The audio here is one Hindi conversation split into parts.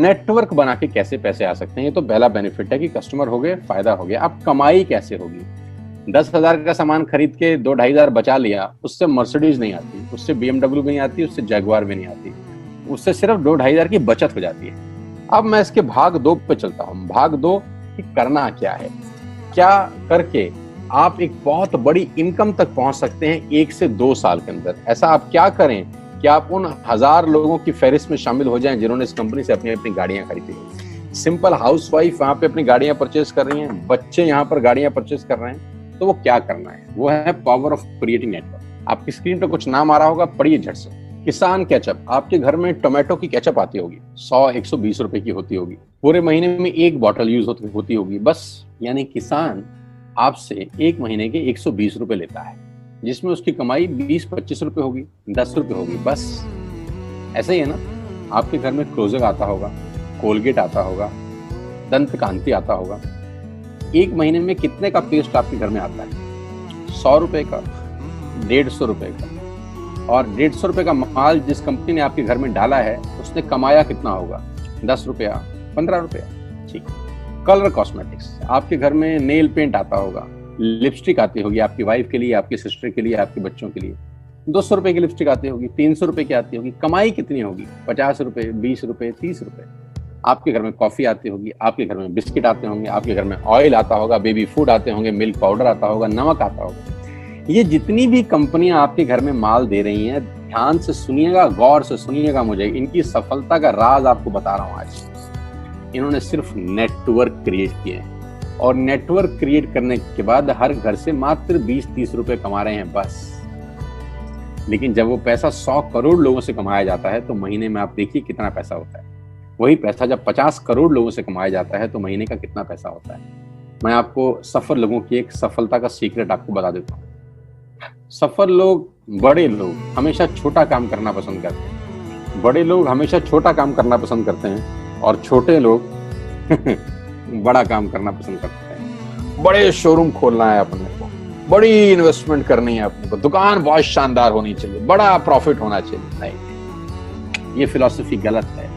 नेटवर्क बना के कैसे पैसे आ सकते हैं, ये तो पहला बेनिफिट है कि कस्टमर हो गए, फायदा हो गया। अब कमाई कैसे होगी? 10,000 का सामान खरीद के 2-2.5 बचा लिया, उससे मर्सिडीज नहीं आती, उससे BMW भी नहीं आती, उससे जैगवार भी नहीं आती, उससे सिर्फ 2-2.5 की बचत हो जाती है। अब मैं इसके भाग 2 पे चलता हूँ। भाग 2 कि करना क्या है, क्या करके आप एक बहुत बड़ी इनकम तक पहुंच सकते हैं 1 से 2 साल के अंदर। ऐसा आप क्या करें कि आप उन 1000 लोगों की फहरिस्त में शामिल हो जाएं जिन्होंने इस कंपनी से अपनी अपनी गाड़ियां खरीदी। सिंपल हाउसवाइफ वहां पे अपनी गाड़ियां परचेज कर रही हैं, बच्चे यहाँ पर गाड़ियां परचेज कर रहे हैं, तो वो क्या करना है? वो है पावर ऑफ क्रिएटिंग नेटवर्क। आपकी स्क्रीन पे कुछ नाम आ रहा होगा, पढ़िए झट से। किसान केचप, आपके घर में टोमेटो की केचप आती होगी, 100-120 रुपए की होती होगी, पूरे महीने में 1 बॉटल यूज होती होगी बस। यानी किसान आपसे 1 महीने के 120 रुपए लेता है, जिसमें उसकी कमाई 20-25 रुपए होगी, 10 रुपए होगी बस। ऐसा ही है ना? आपके घर में क्लोजर आता होगा, कोलगेट आता होगा, दंत कांति आता होगा। 1 महीने में कितने का पेस्ट आपके घर में आता है? 100 रुपए का, 150 रुपए का। और 150 रुपए का माल जिस कंपनी ने आपके घर में डाला है, उसने कमाया कितना होगा? 10 रुपया, 15 रुपया। ठीक। कलर कॉस्मेटिक्स, आपके घर में नेल पेंट आता होगा, लिपस्टिक आती होगी आपकी वाइफ के लिए, आपकी सिस्टर के लिए, आपके बच्चों के लिए। 200 रुपए की लिपस्टिक आती होगी, 300 रुपए की आती होगी। कमाई कितनी होगी? 50 रुपए, 20 रुपए, 30 रुपए। आपके घर में कॉफी आती होगी, आपके घर में बिस्किट आते होंगे, आपके घर में ऑयल आता होगा, बेबी फूड आते होंगे, मिल्क पाउडर आता होगा, नमक आता होगा। ये जितनी भी कंपनियां आपके घर में माल दे रही हैं, ध्यान से सुनिएगा, गौर से सुनिएगा मुझे। इनकी सफलता का राज आपको बता रहा हूं आज। इन्होंने सिर्फ नेटवर्क क्रिएट किए हैं, और नेटवर्क क्रिएट करने के बाद हर घर से मात्र 20-30 रुपए कमा रहे हैं बस। लेकिन जब वो पैसा 100 करोड़ लोगों से कमाया जाता है तो महीने में आप देखिए कितना पैसा होता है। वही पैसा जब 50 करोड़ लोगों से कमाया जाता है तो महीने का कितना पैसा होता है। मैं आपको सफल लोगों की एक सफलता का सीक्रेट आपको बता देता हूँ। सफल लोग, बड़े लोग हमेशा छोटा काम करना पसंद करते हैं। बड़े लोग हमेशा छोटा काम करना पसंद करते हैं, और छोटे लोग बड़ा काम करना पसंद करते हैं। बड़े शोरूम खोलना है अपने को, बड़ी इन्वेस्टमेंट करनी है अपने को, दुकान बहुत शानदार होनी चाहिए, बड़ा प्रॉफिट होना चाहिए। नहीं, ये फिलॉसफी गलत है।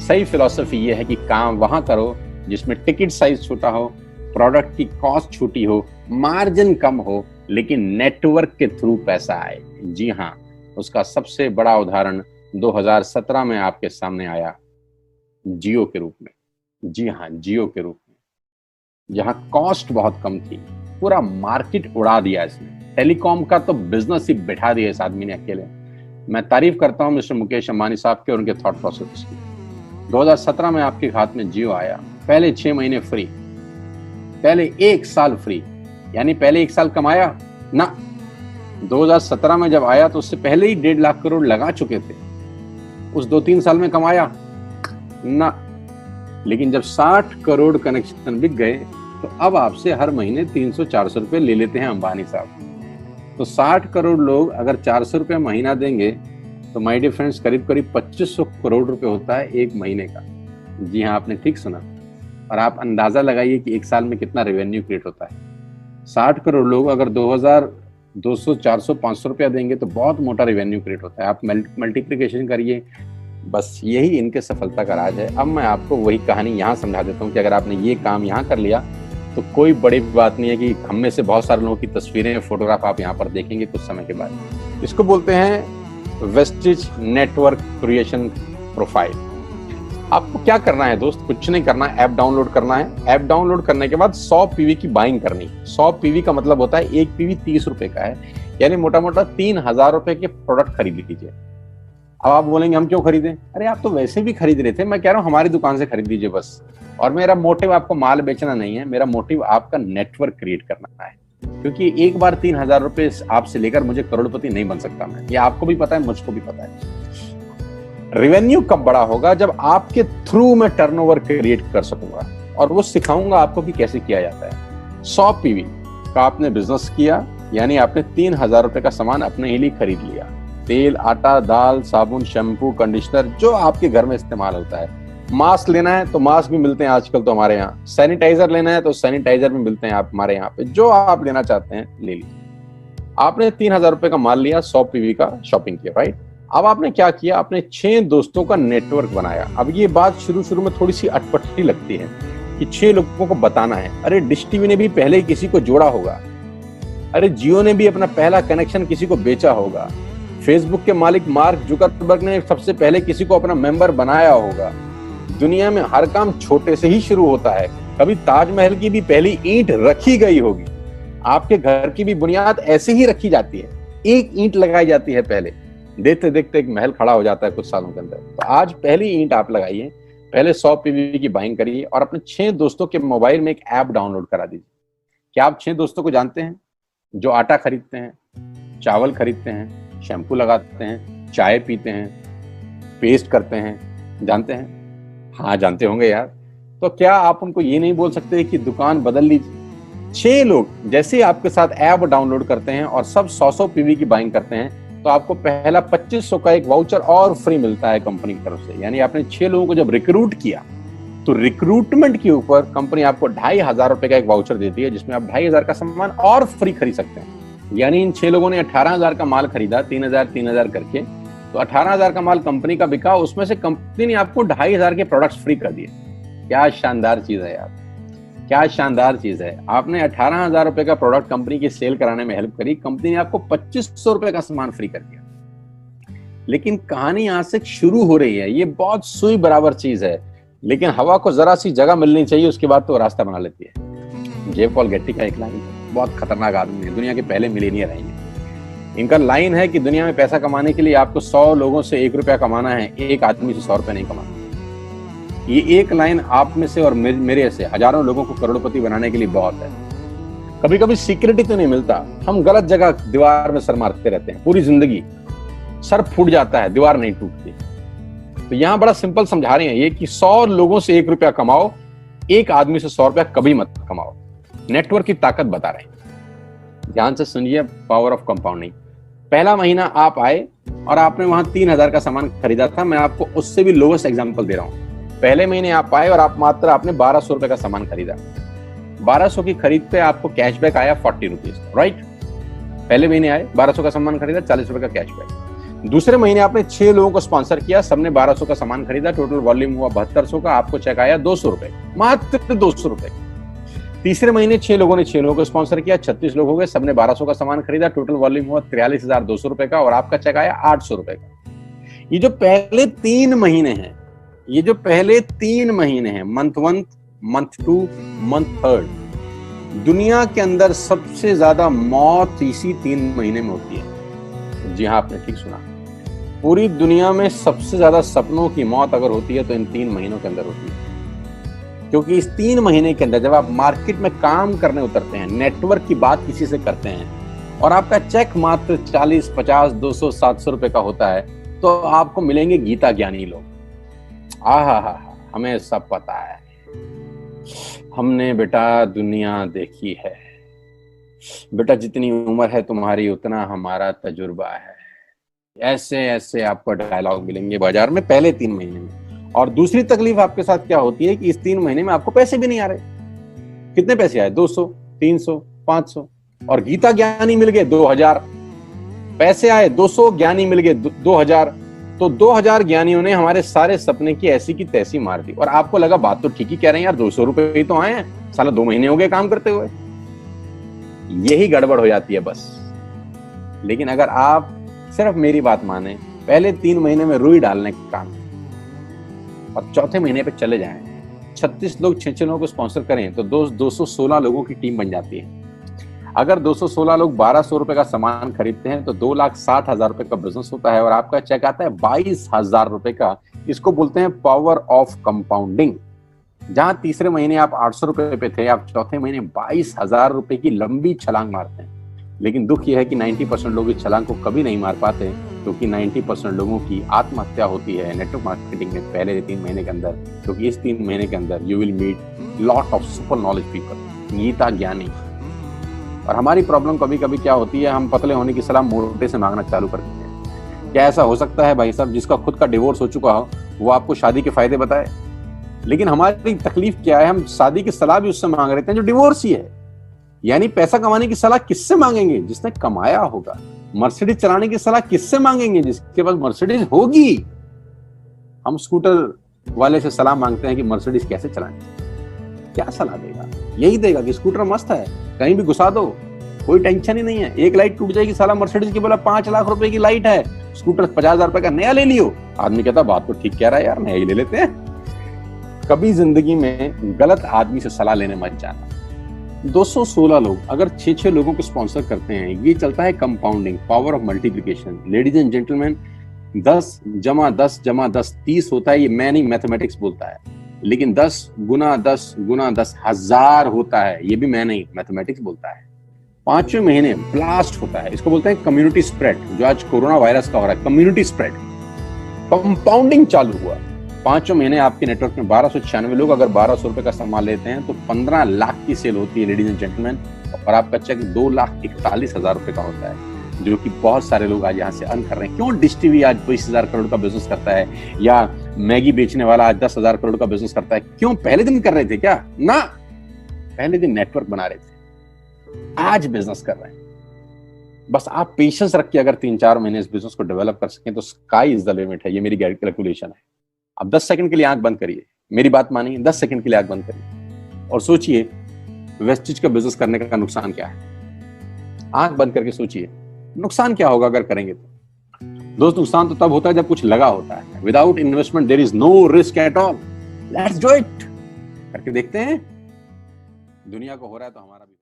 सही फिलॉसफी ये है कि काम वहां करो जिसमें टिकट साइज छोटा हो, प्रोडक्ट की कॉस्ट छोटी हो, मार्जिन कम हो, लेकिन नेटवर्क के थ्रू पैसा आए। जी हाँ, उसका सबसे बड़ा उदाहरण 2017 में आपके सामने आया, जियो के रूप में। जी हाँ, जियो के रूप में, जहां कॉस्ट बहुत कम थी, पूरा मार्केट उड़ा दिया इसने। टेलीकॉम का तो बिजनेस ही बैठा दिया इस आदमी ने अकेले। मैं तारीफ करता हूं मिस्टर मुकेश अंबानी साहब के और उनके थॉट प्रोसेस की। 2017 में आपके हाथ में जियो आया, पहले 6 महीने फ्री, पहले 1 साल फ्री। यानी पहले 1 साल कमाया ना। 2017 में जब आया तो उससे पहले ही 1.5 लाख करोड़ लगा चुके थे। उस 2-3 साल में कमाया ना। लेकिन जब 60 करोड़ कनेक्शन बिक गए तो अब आपसे हर महीने 300-400 रुपए ले लेते हैं अंबानी साहब। तो 60 करोड़ लोग अगर 400 रुपए महीना देंगे तो माय डियर फ्रेंड्स, करीब करीब 2500 करोड़ रुपए होता है 1 महीने का। जी हाँ, आपने ठीक सुना। और आप अंदाजा लगाइए कि 1 साल में कितना रेवेन्यू क्रिएट होता है। 60 करोड़ लोग अगर 2000, 200, 400, 500 रुपया देंगे तो बहुत मोटा रेवेन्यू क्रिएट होता है। आप मल्टीप्लिकेशन करिए, बस यही इनके सफलता का राज है। अब मैं आपको वही कहानी यहाँ समझा देता हूँ कि अगर आपने ये काम यहाँ कर लिया तो कोई बड़ी बात नहीं है कि हम में से बहुत सारे लोगों की तस्वीरें, फोटोग्राफ आप यहाँ पर देखेंगे कुछ समय के बाद। इसको बोलते हैं वेस्टेज नेटवर्क क्रिएशन प्रोफाइल। आपको क्या करना है दोस्त? कुछ नहीं करना है, ऐप डाउनलोड करना है। ऐप डाउनलोड करने के बाद 100 पीवी की बाइंग करनी है। 100 पीवी का मतलब होता है 1 पीवी 30 रुपए का है, यानी मोटा मोटा 3000 रुपए के प्रोडक्ट खरीद लीजिए। अब आप बोलेंगे हम क्यों खरीदें? अरे आप तो वैसे भी खरीद रहे थे, मैं कह रहा हूँ हमारी दुकान से खरीद लीजिए बस। और मेरा मोटिव आपको माल बेचना नहीं है, मेरा मोटिव आपका नेटवर्क क्रिएट करना है। क्योंकि एक बार 3000 रुपए आपसे लेकर मुझे करोड़पति नहीं बन सकता मैं, ये आपको भी पता है, मुझको भी पता है। रेवेन्यू कब बड़ा होगा? जब आपके थ्रू मैं टर्नओवर क्रिएट कर सकूंगा, और वो सिखाऊंगा आपको कि कैसे किया जाता है। 100 पीवी का आपने बिजनेस किया, यानी आपने 3000 रुपए का सामान अपने ही लिए खरीद लिया। तेल, आटा, दाल, साबुन, शैम्पू, कंडीशनर, जो आपके घर में इस्तेमाल होता है। मास्क लेना है तो मास्क भी मिलते हैं आजकल तो हमारे यहाँ। सैनिटाइजर लेना है तो सैनिटाइजर भी मिलते हैं आप हमारे यहाँ पे। जो आप लेना चाहते हैं ले लीजिए। आपने 3000 रुपए का माल लिया, 100 पीवी का शॉपिंग किया, राइट? अब आपने क्या किया, आपने 6 दोस्तों का नेटवर्क बनाया। अब ये बात शुरू शुरू में थोड़ी सी अटपटी लगती है कि 6 लोगों को बताना है। अरे डिश टीवी ने भी पहले किसी को जोड़ा होगा, अरे जियो ने भी अपना पहला कनेक्शन किसी को बेचा होगा, फेसबुक के मालिक मार्क जुकरबर्ग ने सबसे पहले किसी को अपना मेंबर बनाया होगा। दुनिया में हर काम छोटे से ही शुरू होता है। कभी ताजमहल की भी पहली ईंट रखी गई होगी, आपके घर की भी बुनियाद ऐसे ही रखी जाती है, एक ईंट लगाई जाती है पहले, देखते देखते एक महल खड़ा हो जाता है कुछ सालों के अंदर। तो आज पहली ईंट आप लगाइए, पहले 100 पीवी की बाइंग करिए और अपने 6 दोस्तों के मोबाइल में एक ऐप डाउनलोड करा दीजिए। क्या आप 6 दोस्तों को जानते हैं जो आटा खरीदते हैं, चावल खरीदते हैं, शैम्पू लगाते हैं, चाय पीते हैं, पेस्ट करते हैं? जानते हैं? हाँ जानते होंगे यार। तो क्या आप उनको ये नहीं बोल सकते कि दुकान बदल लीजिए? 6 लोग जैसे आपके साथ ऐप डाउनलोड करते हैं और सब 100 पीवी की बाइंग करते हैं तो आपको पहला 2500 का एक वाउचर और फ्री मिलता है कंपनी की तरफ से। यानी आपने 6 लोगों को जब रिक्रूट किया तो रिक्रूटमेंट के ऊपर कंपनी आपको 2500 रुपए का एक वाउचर देती है जिसमें आप 2500 का सामान और फ्री खरीद सकते हैं। यानी इन 6 लोगों ने 18,000 का माल खरीदा, 3,000 करके, तो 18,000 का माल कंपनी का बिका, उसमें से कंपनी ने आपको 2500 के प्रोडक्ट्स फ्री कर दिए। क्या शानदार चीज है यार, क्या शानदार चीज है। आपने 18,000 रुपए का प्रोडक्ट कंपनी की सेल कराने में हेल्प करी, कंपनी ने आपको 2500 रुपए का सामान फ्री कर दिया। लेकिन कहानी यहां से शुरू हो रही है। ये बहुत सुई बराबर चीज है, लेकिन हवा को जरा सी जगह मिलनी चाहिए, उसके बाद तो रास्ता बना लेती है। जे पॉल गेट्टी का एक लाइन, बहुत खतरनाक आदमी है, दुनिया के पहले मिलेनियर हैं। इनका लाइन है कि दुनिया में पैसा कमाने के लिए आपको 100 लोगों से 1 रुपया कमाना है, एक आदमी से 100 रुपया नहीं कमाना। ये एक लाइन आप में से और मेरे से हजारों लोगों को करोड़पति बनाने के लिए बहुत है। कभी कभी सिक्योरिटी तो नहीं मिलता, हम गलत जगह दीवार में सर मारते रहते हैं, पूरी जिंदगी सर फूट जाता है, दीवार नहीं टूटती। तो यहां बड़ा सिंपल समझा रहे हैं ये कि 100 लोगों से 1 रुपया कमाओ, एक आदमी से 100 रुपया कभी मत कमाओ। नेटवर्क की ताकत बता रहे हैं, ध्यान से सुनिए, पावर ऑफ कंपाउंडिंग। पहला महीना आप आए और आपने वहां 3,000 का सामान खरीदा था। मैं आपको उससे भी लोवेस्ट एग्जांपल दे रहा हूं। पहले महीने आप आए और आपने 1200 रुपए का सामान खरीदा। 1200 की खरीद पे आपको कैशबैक आया 40 रुपीज, राइट? पहले महीने आए, 1200 का सामान खरीदा, 40 रुपए का कैशबैक। दूसरे महीने आपने 6 लोगों को स्पॉन्सर किया, सबने 1200 का सामान खरीदा, टोटल वॉल्यूम हुआ 7200 का, आपको चेक आया 200 रुपए, मात्र 200 रुपए। तीसरे महीने 6 लोगों ने 6 लोगों को स्पॉन्सर किया, 36 लोग हो गए, सबने 1200 का सामान खरीदा, टोटल वॉल्यूम हुआ 43,200 रुपए का और आपका चेक आया 800 रुपए का। ये जो पहले 3 महीने हैं, मंथ 1, मंथ 2, मंथ 3, दुनिया के अंदर सबसे ज्यादा मौत इसी 3 महीने में होती है। जी हाँ, आपने ठीक सुना, पूरी दुनिया में सबसे ज्यादा सपनों की मौत अगर होती है तो इन 3 महीनों के अंदर होती है। क्योंकि इस 3 महीने के अंदर जब आप मार्केट में काम करने उतरते हैं, नेटवर्क की बात किसी से करते हैं और आपका चेक मात्र 40, 50, 200, 700 रुपए का होता है, तो आपको मिलेंगे गीता ज्ञानी लोग। हमें सब पता है, हमने बेटा दुनिया देखी है, बेटा जितनी उम्र है तुम्हारी उतना हमारा तजुर्बा है। ऐसे ऐसे आपको डायलॉग मिलेंगे बाजार में पहले 3 महीने में। और दूसरी तकलीफ आपके साथ क्या होती है कि इस 3 महीने में आपको पैसे भी नहीं आ रहे। कितने पैसे आए? 200, 300, 500, और गीता ज्ञानी मिल गए 2000। पैसे आए 200, ज्ञानी मिल गए 2000। तो 2000 ज्ञानियों ने हमारे सारे सपने की ऐसी की तैसी मार दी। और आपको लगा बात तो ठीक ही कह रहे हैं यार, 200 रुपए ही तो आए हैं, साला 2 महीने हो गए काम करते हुए। यही गड़बड़ हो जाती है बस। लेकिन अगर आप सिर्फ मेरी बात माने, पहले 3 महीने में रुई डालने का काम और चौथे महीने पे चले जाएं, 36 लोग 6 लोगों को स्पॉन्सर करें तो 216 लोगों की टीम बन जाती है। अगर 216 लोग 1200 रुपए का सामान खरीदते हैं तो 2,60,000 रुपए का बिजनेस होता है और आपका चेक आता है 22,000 रुपए का। इसको बोलते हैं पावर ऑफ कंपाउंडिंग। जहां तीसरे महीने आप 800 रुपए पे थे, आप चौथे महीने 22,000 रुपए की लंबी छलांग मारते हैं। लेकिन दुख यह है कि 90% लोग इस छलांग को कभी नहीं मार पाते, क्योंकि 90% लोगों की आत्महत्या होती है नेटवर्क मार्केटिंग में पहले 3 महीने के अंदर। क्योंकि इस 3 महीने के अंदर you will meet lot of super knowledge people, Gita ज्ञानी। और हमारी प्रॉब्लम कभी कभी क्या होती है, हम पतले होने की सलाह मोटे से मांगना चालू कर देते हैं। क्या ऐसा हो सकता है भाई साहब, जिसका खुद का डिवोर्स हो चुका हो वो आपको शादी के फायदे बताए? लेकिन हमारी तकलीफ क्या है, हम शादी की सलाह भी उससे मांग रहे थे जो डिवोर्स ही है। यानी पैसा कमाने की सलाह किससे मांगेंगे? जिसने कमाया होगा। मर्सिडीज चलाने की सलाह किससे मांगेंगे? जिसके पास मर्सिडीज होगी। हम स्कूटर वाले से सलाह मांगते हैं कि मर्सिडीज कैसे चलानी, क्या सलाह देगा? यही देगा कि स्कूटर मस्त है, कहीं भी घुसा दो, कोई टेंशन ही नहीं है। एक लाइट टूट जाएगी, साला मर्सिडीज की बोला 5 लाख रुपए की लाइट है, स्कूटर 50,000 रुपए का नया ले लियो। आदमी कहता बात तो ठीक कह रहा है यार, नया ही ले लेते हैं। कभी जिंदगी में गलत आदमी से सलाह लेने मत जाना। 216 लोग अगर 6-6 लोगों को स्पॉन्सर करते हैं, ये चलता है compounding, power of multiplication. Ladies and gentleman, 10 + 10 + 10 30 होता है। ये मैं नहीं, मैथमेटिक्स बोलता है। लेकिन 10 × 10 × 10 1000 होता है। ये भी मैं नहीं, मैथमेटिक्स बोलता है। 5वें महीने ब्लास्ट होता है। इसको बोलते हैं कम्युनिटी स्प्रेड, जो आज कोरोना वायरस का हो रहा है। कम्युनिटी स्प्रेड, कंपाउंडिंग चालू हुआ। 5वें महीने आपके नेटवर्क में 1296 लोग अगर 1200 रुपए का सामान लेते हैं तो 15 लाख की सेल होती है लेडीज एंड जेंटलमैन। और आपका चेक 2,41,000 रुपए का होता है, जो कि बहुत सारे लोग आज यहाँ से अर्न कर रहे हैं। क्यों डिश टीवी आज 20,000 करोड़ का बिजनेस करता है, या मैगी बेचने वाला आज 10,000 करोड़ का बिजनेस करता है? क्यों? पहले दिन कर रहे थे क्या? ना, पहले दिन नेटवर्क बना रहे थे, आज बिजनेस कर रहे हैं। बस आप पेशेंस रख के अगर 3-4 महीने इस बिजनेस को डेवलप कर सकें तो स्काई इज द लिमिट है। ये मेरी कैलकुलेशन है। अब 10 सेकंड के लिए आंख बंद करिए, मेरी बात मानिए, 10 सेकंड के लिए आंख बंद करिए और सोचिए वेस्टिज का बिजनेस करने का नुकसान क्या है। आंख बंद करके सोचिए नुकसान क्या होगा अगर करेंगे तो। दोस्त, नुकसान तो तब होता है जब कुछ लगा होता है। Without investment there is no risk at all. Let's do it. करके देखते हैं, दुनिया को हो रहा है तो हमारा भी।